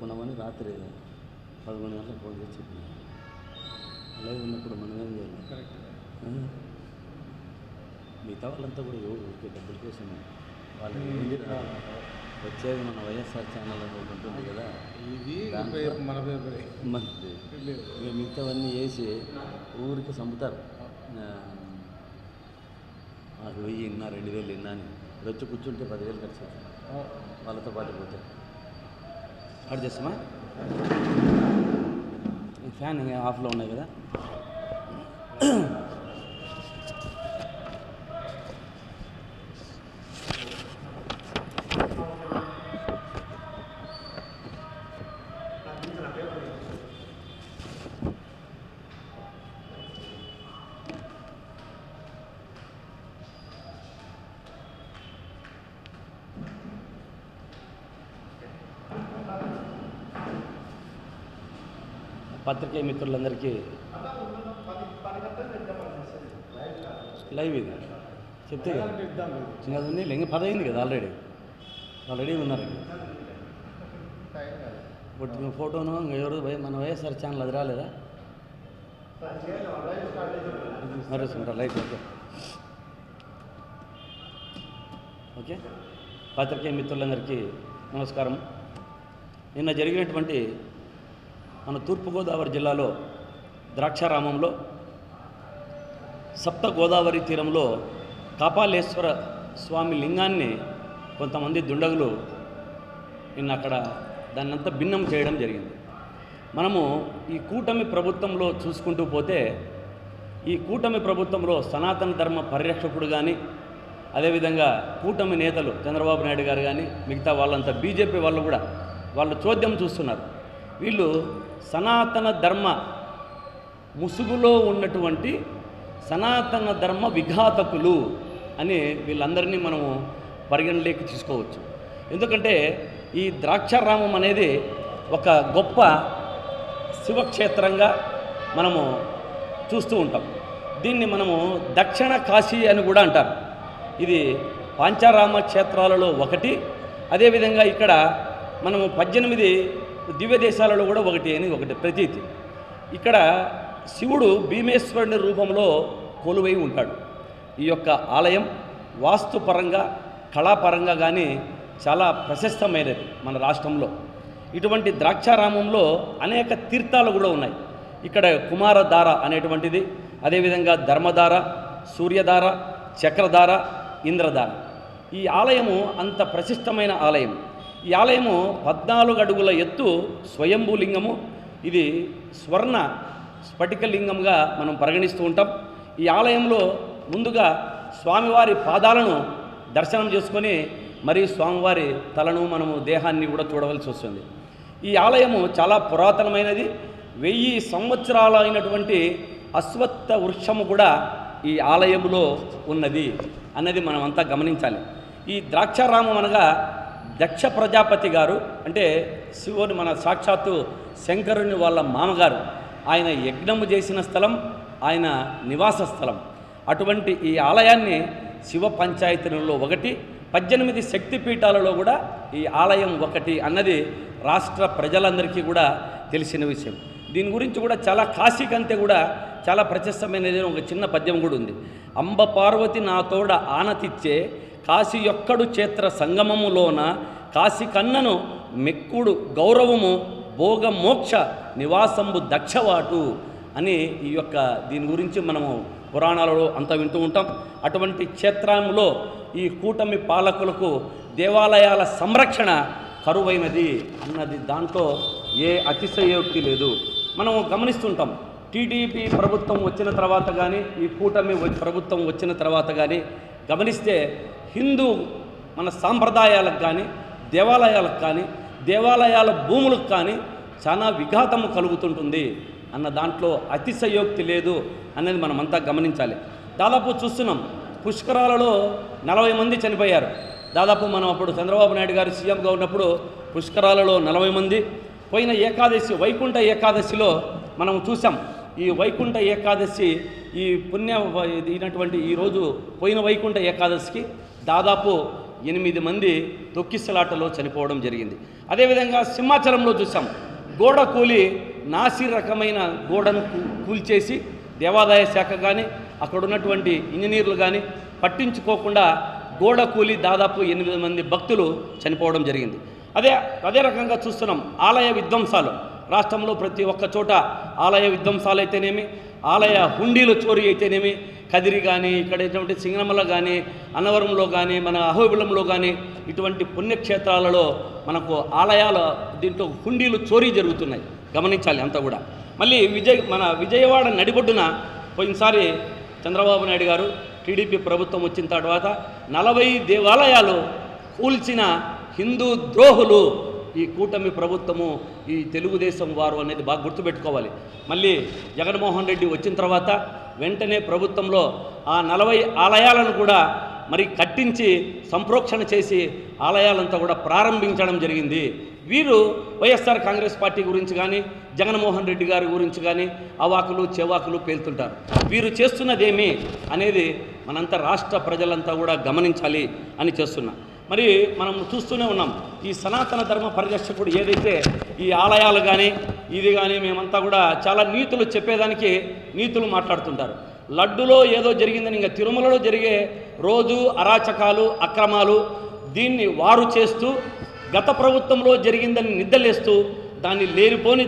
కొనమని రాత్రి 11 గంటలకు ఫోన్ చేసి చెప్పిన అలాగే ఉన్నప్పుడు మనం ఏం చేయాలి. మిగతా వాళ్ళంతా కూడా ఊరికే డబ్బుల కోసం వాళ్ళు వచ్చేది మన వైఎస్ఆర్ ఛానల్ అని ఒకటి ఉంటుంది కదా, ఇది మన మంచిది. మిగతావన్నీ వేసి ఊరికి చంపుతారు. 1000 ఇన్నా 2000 ఇన్నా అని వచ్చి కూర్చుంటే 10,000 ఖర్చు అవుతుంది వాళ్ళతో పాటు పోతే. అటు చేస్తామా ఫ్యాన్ ఆఫ్లో ఉన్నాయి కదా. పత్రికా మిత్రులందరికీ లైవ్ ఇది చెప్తే కదా చిన్నది ఇంకా 10 అయింది కదా, ఆల్రెడీ ఉన్నారు. ఇప్పుడు ఫోటోను ఎవరు మన వైఎస్ఆర్ ఛానల్ అది రాలేదా మరేసుకుంటారు లైట్. ఓకే పత్రికా మిత్రులందరికీ నమస్కారం. నిన్న జరిగినటువంటి మన తూర్పుగోదావరి జిల్లాలో ద్రాక్షారామంలో సప్త గోదావరి తీరంలో కాపాలేశ్వర స్వామి లింగాన్ని కొంతమంది దుండగులు నిన్న అక్కడ దాన్నంతా భిన్నం చేయడం జరిగింది. మనము ఈ కూటమి ప్రభుత్వంలో చూసుకుంటూ పోతే ఈ కూటమి ప్రభుత్వంలో సనాతన ధర్మ పరిరక్షకుడు కానీ, అదేవిధంగా కూటమి నేతలు చంద్రబాబు నాయుడు గారు కానీ, మిగతా వాళ్ళంతా బీజేపీ వాళ్ళు కూడా వాళ్ళు చోద్యం చూస్తున్నారు. వీళ్ళు సనాతన ధర్మ ముసుగులో ఉన్నటువంటి సనాతన ధర్మ విఘాతకులు అని వీళ్ళందరినీ మనము పరిగణలోకి తీసుకోవచ్చు. ఎందుకంటే ఈ ద్రాక్షారామం అనేది ఒక గొప్ప శివక్షేత్రంగా మనము చూస్తూ ఉంటాం. దీన్ని మనము దక్షిణ కాశీ అని కూడా అంటారు. ఇది పాంచారామ క్షేత్రాలలో ఒకటి. అదేవిధంగా ఇక్కడ మనము 18 దివ్య దేశాలలో కూడా ఒకటి ప్రతీతి. ఇక్కడ శివుడు భీమేశ్వరుని రూపంలో కొలువై ఉంటాడు. ఈ యొక్క ఆలయం వాస్తుపరంగా కళాపరంగా కానీ చాలా ప్రశస్తమైనది మన రాష్ట్రంలో. ఇటువంటి ద్రాక్షారామంలో అనేక తీర్థాలు కూడా ఉన్నాయి. ఇక్కడ కుమారధార అనేటువంటిది, అదేవిధంగా ధర్మధార, సూర్యధార, చక్రధార, ఇంద్రధార. ఈ ఆలయము అంత ప్రశస్తమైన ఆలయం. ఈ ఆలయము 14 అడుగుల ఎత్తు స్వయంభూలింగము. ఇది స్వర్ణ స్ఫటికలింగంగా మనం పరిగణిస్తూ ఉంటాం. ఈ ఆలయంలో ముందుగా స్వామివారి పాదాలను దర్శనం చేసుకొని మరి స్వామివారి తలను మనము దేహాన్ని కూడా చూడవలసి వస్తుంది. ఈ ఆలయము చాలా పురాతనమైనది. 1000 సంవత్సరాలు అయినటువంటి అశ్వత్థ వృక్షము కూడా ఈ ఆలయములో ఉన్నది అన్నది మనం అంతా గమనించాలి. ఈ ద్రాక్షారామం అనగా దక్ష ప్రజాపతి గారు అంటే శివుని మన సాక్షాత్తు శంకరుని వాళ్ళ మామగారు, ఆయన యజ్ఞము చేసిన స్థలం, ఆయన నివాస స్థలం. అటువంటి ఈ ఆలయాన్ని శివ పంచాయతీలలో ఒకటి, 18 శక్తిపీఠాలలో కూడా ఈ ఆలయం ఒకటి అన్నది రాష్ట్ర ప్రజలందరికీ కూడా తెలిసిన విషయం. దీని గురించి కూడా చాలా కాశీకంతే కూడా చాలా ప్రశస్తమైనది ఒక చిన్న పద్యం కూడా ఉంది. అంబ పార్వతి నా తోడ ఆనతిచ్చే కాశీ యొక్కడు క్షేత్ర సంగమములోన కాశీ కన్నను మెక్కుడు గౌరవము భోగ మోక్ష నివాసంబు దక్షవాటు అని ఈ యొక్క దీని గురించి మనము పురాణాలలో అంతా వింటూ ఉంటాం. అటువంటి క్షేత్రంలో ఈ కూటమి పాలకులకు దేవాలయాల సంరక్షణ కరువైనది అన్నది దాంట్లో ఏ అతిశయోక్తి లేదు. మనము గమనిస్తుంటాం. టీడీపీ ప్రభుత్వం వచ్చిన తర్వాత కానీ, ఈ కూటమి ప్రభుత్వం వచ్చిన తర్వాత కానీ గమనిస్తే హిందూ మన సాంప్రదాయాలకు కానీ, దేవాలయాలకు కానీ, దేవాలయాల భూములకు కానీ చాలా విఘాతము కలుగుతుంటుంది అన్న దాంట్లో అతిశయోక్తి లేదు అనేది మనమంతా గమనించాలి. దాదాపు చూస్తున్నాం పుష్కరాలలో 40 మంది చనిపోయారు. దాదాపు మనం అప్పుడు చంద్రబాబు నాయుడు గారు సీఎంగా ఉన్నప్పుడు పుష్కరాలలో 40 మంది. పోయిన ఏకాదశి వైకుంఠ ఏకాదశిలో మనం చూసాం. ఈ వైకుంఠ ఏకాదశి ఈ పుణ్య అయినటువంటి ఈరోజు పోయిన వైకుంఠ ఏకాదశికి దాదాపు 8 మంది తొక్కిసలాటలో చనిపోవడం జరిగింది. అదేవిధంగా సింహాచలంలో చూసాం, గోడ కూలి నాసి రకమైన గోడను కూల్చేసి దేవాదాయ శాఖ కానీ అక్కడ ఉన్నటువంటి ఇంజనీర్లు కానీ పట్టించుకోకుండా గోడ కూలి దాదాపు 8 మంది భక్తులు చనిపోవడం జరిగింది. అదే రకంగా చూస్తున్నాం ఆలయ విధ్వంసాలు. రాష్ట్రంలో ప్రతి ఒక్క చోట ఆలయ విధ్వంసాలు అయితేనేమి, ఆలయ హుండీల చోరీ అయితేనేమి, కదిరి కానీ ఇక్కడ ఇటువంటి సింగనమల కానీ అన్నవరంలో కానీ మన అహోబిలంలో కానీ ఇటువంటి పుణ్యక్షేత్రాలలో మనకు ఆలయాల దీంట్లో హుండీలు చోరీ జరుగుతున్నాయి, గమనించాలి అంతా కూడా. మళ్ళీ మన విజయవాడ నడిబొడ్డున పోయినసారి చంద్రబాబు నాయుడు గారు టీడీపీ ప్రభుత్వం వచ్చిన తర్వాత 40 దేవాలయాలు కూల్చిన హిందూ ద్రోహులు ఈ కూటమి ప్రభుత్వము, ఈ తెలుగుదేశం వారు అనేది బాగా గుర్తుపెట్టుకోవాలి. మళ్ళీ జగన్మోహన్ రెడ్డి వచ్చిన తర్వాత వెంటనే ప్రభుత్వంలో ఆ 40 ఆలయాలను కూడా మరి కట్టించి సంప్రోక్షణ చేసి ఆలయాలంతా కూడా ప్రారంభించడం జరిగింది. వీరు వైఎస్ఆర్ కాంగ్రెస్ పార్టీ గురించి కానీ జగన్మోహన్ రెడ్డి గారి గురించి కానీ అవాకులు చెవాకులు పేలుతుంటారు. వీరు చేస్తున్నదేమి అనేది మనంతా రాష్ట్ర ప్రజలంతా కూడా గమనించాలి అని చేస్తున్నా. మరి మనం చూస్తూనే ఉన్నాం, ఈ సనాతన ధర్మ పరిరక్షకుడు ఏదైతే ఈ ఆలయాలు కానీ ఇది కానీ మేమంతా కూడా చాలా నీతులు చెప్పేదానికి నీతులు మాట్లాడుతుంటారు. లడ్డులో ఏదో జరిగిందని ఇంకా తిరుమలలో జరిగే రోజు అరాచకాలు అక్రమాలు దీన్ని వారు చేస్తూ గత ప్రభుత్వంలో జరిగిందని నిద్రలేస్తూ దాన్ని లేనిపోని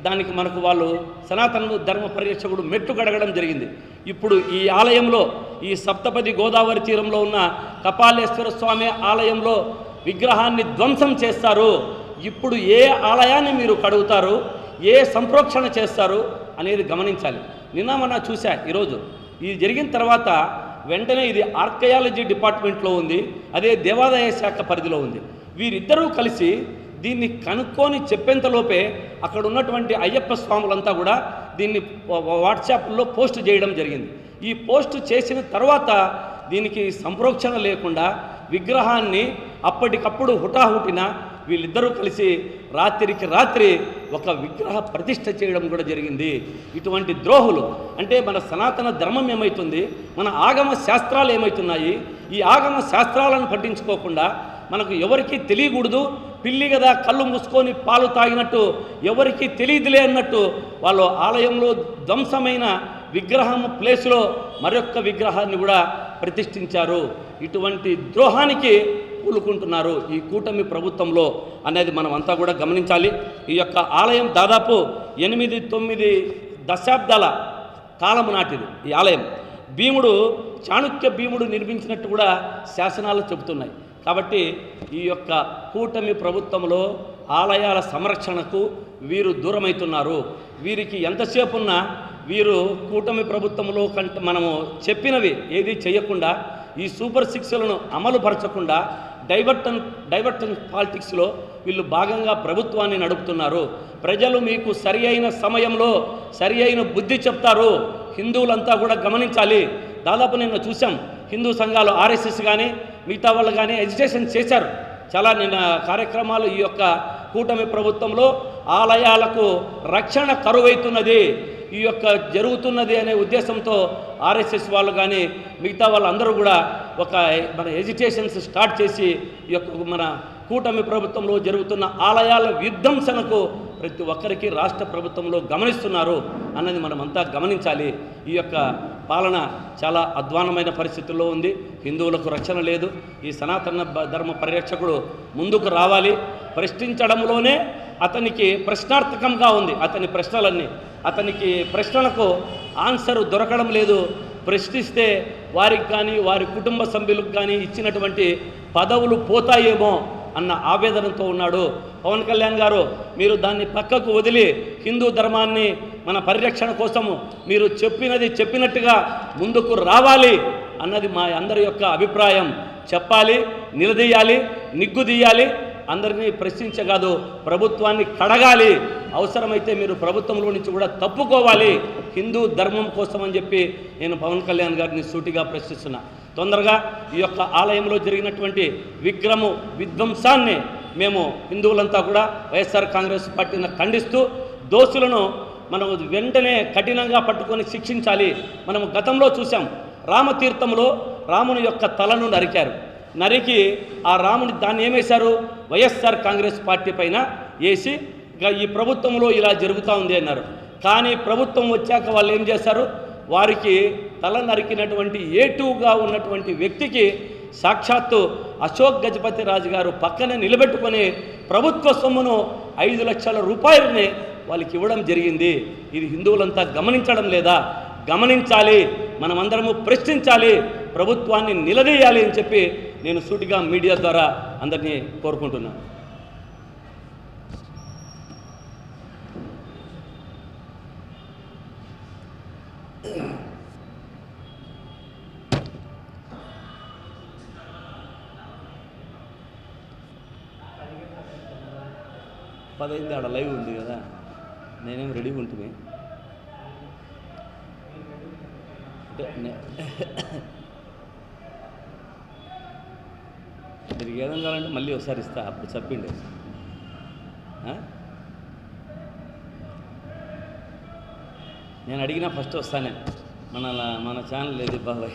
దానికి మనకు వాళ్ళు సనాతన ధర్మ పరిరక్షకుడు మెట్టు గడగడం జరిగింది. ఇప్పుడు ఈ ఆలయంలో ఈ సప్తపది గోదావరి తీరంలో ఉన్న కపాలేశ్వర స్వామి ఆలయంలో విగ్రహాన్ని ధ్వంసం చేస్తారు. ఇప్పుడు ఏ ఆలయాన్ని మీరు కడుగుతారు, ఏ సంప్రోక్షణ చేస్తారు అనేది గమనించాలి. నిన్న మొన్న చూసా, ఈరోజు ఇది జరిగిన తర్వాత వెంటనే ఇది ఆర్కయాలజీ డిపార్ట్మెంట్లో ఉంది, అదే దేవాదాయ శాఖ పరిధిలో ఉంది. వీరిద్దరూ కలిసి దీన్ని కనుక్కొని చెప్పేంతలోపే అక్కడ ఉన్నటువంటి అయ్యప్ప స్వాములంతా కూడా దీన్ని వాట్సాప్లో పోస్ట్ చేయడం జరిగింది. ఈ పోస్ట్ చేసిన తర్వాత దీనికి సంప్రోక్షణ లేకుండా విగ్రహాన్ని అప్పటికప్పుడు హుటాహుటిన వీళ్ళిద్దరూ కలిసి రాత్రికి రాత్రి ఒక విగ్రహ ప్రతిష్ఠ చేయడం కూడా జరిగింది. ఇటువంటి ద్రోహులు అంటే మన సనాతన ధర్మం ఏమవుతుంది, మన ఆగమ శాస్త్రాలు ఏమవుతున్నాయి, ఈ ఆగమ శాస్త్రాలను పట్టించుకోకుండా మనకు ఎవరికీ తెలియకూడదు, పిల్లి కదా కళ్ళు మూసుకొని పాలు తాగినట్టు ఎవరికీ తెలియదులే అన్నట్టు వాళ్ళు ఆలయంలో ధ్వంసమైన విగ్రహం ప్లేస్లో మరొక్క విగ్రహాన్ని కూడా ప్రతిష్ఠించారు. ఇటువంటి ద్రోహానికి పూనుకుంటున్నారు ఈ కూటమి ప్రభుత్వంలో అనేది మనం అంతా కూడా గమనించాలి. ఈ యొక్క ఆలయం దాదాపు 8-9 దశాబ్దాల కాలము నాటిది ఈ ఆలయం. చాణుక్య భీముడు నిర్మించినట్టు కూడా శాసనాలు చెబుతున్నాయి. కాబట్టి ఈ యొక్క కూటమి ప్రభుత్వంలో ఆలయాల సంరక్షణకు వీరు దూరమవుతున్నారు. వీరికి ఎంతసేపు ఉన్నా వీరు కూటమి ప్రభుత్వంలో మనము చెప్పినవి ఏది చేయకుండా ఈ సూపర్ 6లను అమలుపరచకుండా డైవర్టన్ పాలిటిక్స్లో వీళ్ళు భాగంగా ప్రభుత్వాన్ని నడుపుతున్నారు. ప్రజలు మీకు సరి అయిన సమయంలో సరి అయిన బుద్ధి చెప్తారు. హిందువులంతా కూడా గమనించాలి. దాదాపు నిన్న చూసాం, హిందూ సంఘాలు ఆర్ఎస్ఎస్ కానీ మిగతా వాళ్ళు కానీ ఎజిటేషన్ చేశారు. చాలా నిన్న కార్యక్రమాలు ఈ యొక్క కూటమి ప్రభుత్వంలో ఆలయాలకు రక్షణ కరువైతున్నది, ఈ యొక్క జరుగుతున్నది అనే ఉద్దేశంతో ఆర్ఎస్ఎస్ వాళ్ళు కానీ మిగతా వాళ్ళందరూ కూడా ఒక మన ఎజిటేషన్స్ స్టార్ట్ చేసి ఈ యొక్క మన కూటమి ప్రభుత్వంలో జరుగుతున్న ఆలయాల విధ్వంసనకు ప్రతి ఒక్కరికి రాష్ట్ర ప్రభుత్వంలో గమనిస్తున్నారు అన్నది మనమంతా గమనించాలి. ఈ యొక్క పాలన చాలా అధ్వానమైన పరిస్థితుల్లో ఉంది. హిందువులకు రక్షణ లేదు. ఈ సనాతన ధర్మ పరిరక్షకుడు ముందుకు రావాలి. ప్రశ్నించడంలోనే అతనికి ప్రశ్నార్థకంగా ఉంది. అతనికి ప్రశ్నలకు ఆన్సర్ దొరకడం లేదు. ప్రశ్నిస్తే వారికి కానీ వారి కుటుంబ సభ్యులకు కానీ ఇచ్చినటువంటి పదవులు పోతాయేమో అన్న ఆవేదనతో ఉన్నాడు. పవన్ కళ్యాణ్ గారు, మీరు దాన్ని పక్కకు వదిలి హిందూ ధర్మాన్ని మన పరిరక్షణ కోసము మీరు చెప్పినట్టుగా ముందుకు రావాలి అన్నది మా అందరి యొక్క అభిప్రాయం. చెప్పాలి, నిలదీయాలి, నిగ్గుదీయాలి, అందరినీ ప్రశ్నించగాదు, ప్రభుత్వాన్ని కడగాలి. అవసరమైతే మీరు ప్రభుత్వంలో నుంచి కూడా తప్పుకోవాలి హిందూ ధర్మం కోసం అని చెప్పి నేను పవన్ కళ్యాణ్ గారిని సూటిగా ప్రశ్నిస్తున్నా. తొందరగా ఈ యొక్క ఆలయంలో జరిగినటువంటి విగ్రహము విధ్వంసాన్ని మేము హిందువులంతా కూడా వైఎస్ఆర్ కాంగ్రెస్ పార్టీని ఖండిస్తూ దోషులను మనం వెంటనే కఠినంగా పట్టుకొని శిక్షించాలి. మనము గతంలో చూసాం, రామతీర్థంలో రాముని యొక్క తలను నరికారు. నరికి ఆ రాముని దాన్ని ఏమేశారు, వైఎస్ఆర్ కాంగ్రెస్ పార్టీ పైన వేసి ఇక ఈ ప్రభుత్వంలో ఇలా జరుగుతూ ఉంది అన్నారు. కానీ ప్రభుత్వం వచ్చాక వాళ్ళు ఏం చేశారు, వారికి తల నరికినటువంటి ఏటుగా ఉన్నటువంటి వ్యక్తికి సాక్షాత్తు అశోక్ గజపతి రాజు గారు పక్కన నిలబెట్టుకొని ప్రభుత్వ సొమ్మును 5 లక్షల రూపాయలని వాళ్ళకి ఇవ్వడం జరిగింది. ఇది హిందువులంతా గమనించడం లేదా? గమనించాలి, మనమందరము ప్రశ్నించాలి, ప్రభుత్వాన్ని నిలదీయాలి అని చెప్పి నేను సూటిగా మీడియా ద్వారా అందరినీ కోరుకుంటున్నాను. పదైంది ఆడ లైవ్ ఉంది కదా, నేనేం రెడీగా ఉంటుంది. మీరు ఏదం కావాలంటే మళ్ళీ ఒకసారి ఇస్తా, అప్పుడు చెప్పిండే. నేను అడిగినా ఫస్ట్ వస్తానే, మన ఛానల్ ఏది బాగా